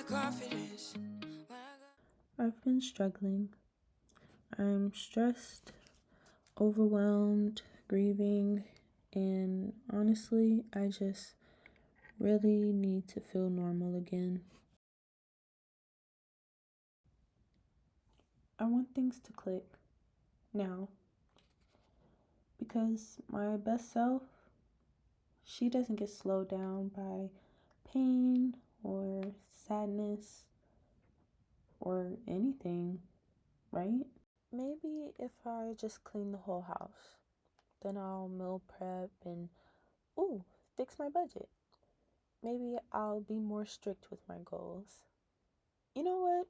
confidence. I've been struggling. I'm stressed, overwhelmed, grieving, and honestly, I just really need to feel normal again. I want things to click now because my best self, she doesn't get slowed down by pain or sadness or anything, right? Maybe if I just clean the whole house, then I'll meal prep and, ooh, fix my budget. Maybe I'll be more strict with my goals. You know what?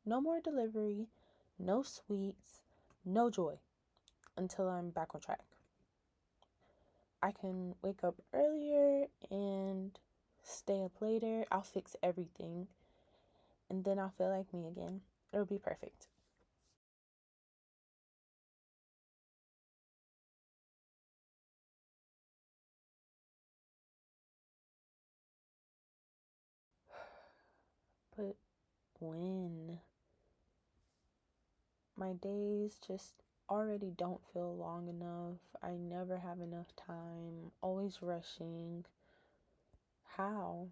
No more delivery, no sweets, no joy until I'm back on track. I can wake up earlier and stay up later. I'll fix everything and then I'll feel like me again. It'll be perfect. But when? My days just already don't feel long enough. I never have enough time, always rushing. How?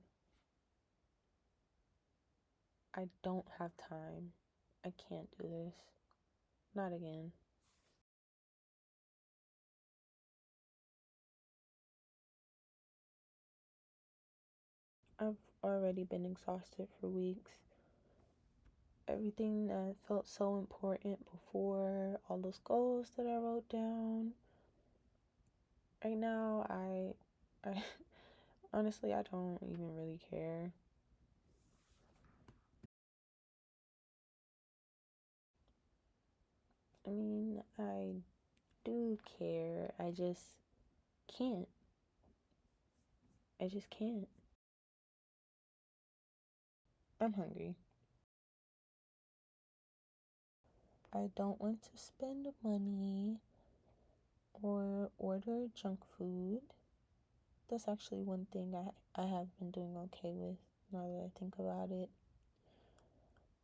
I don't have time. I can't do this. Not again. I've already been exhausted for weeks. Everything that felt so important before, all those goals that I wrote down. Right now, I honestly, I don't even really care. I mean, I do care. I just can't. I just can't. I'm hungry. I don't want to spend money or order junk food. That's actually one thing I have been doing okay with now that I think about it.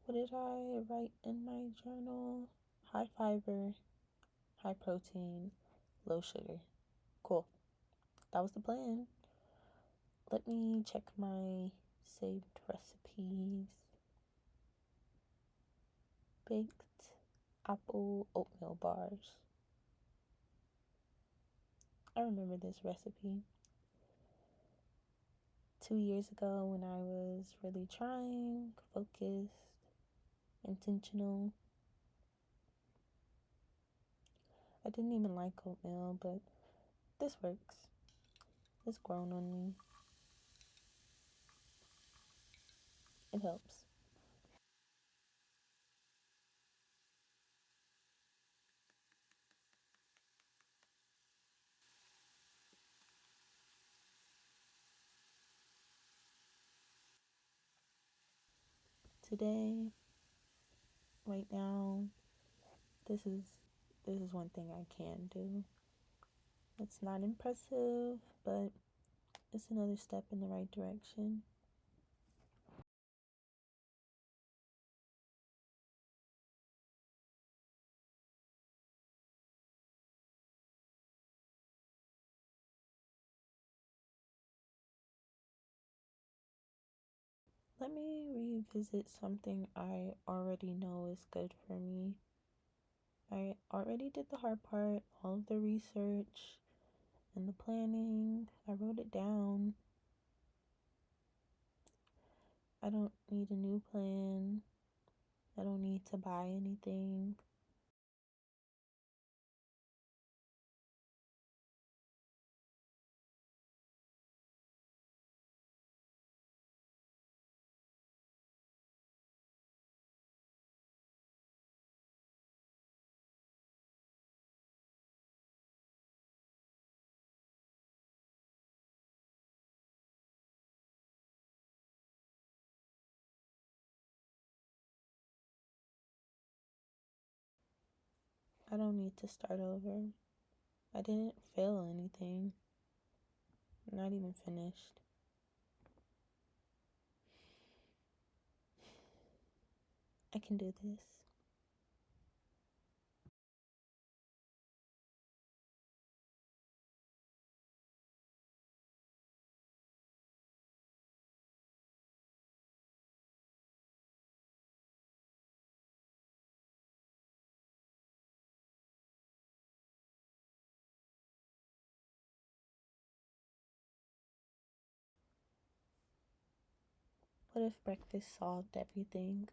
What did I write in my journal? High fiber, high protein, low sugar. Cool. That was the plan. Let me check my saved recipes. Baked apple oatmeal bars. I remember this recipe. 2 years ago when I was really trying, focused, intentional. I didn't even like oatmeal, but this works. It's grown on me. It helps. Today, right now, this is one thing I can do. It's not impressive, but it's another step in the right direction. Let me revisit something I already know is good for me. I already did the hard part, all of the research and the planning. I wrote it down. I don't need a new plan. I don't need to buy anything. I don't need to start over. I didn't fail anything, not even finished. I can do this. What if breakfast solved everything?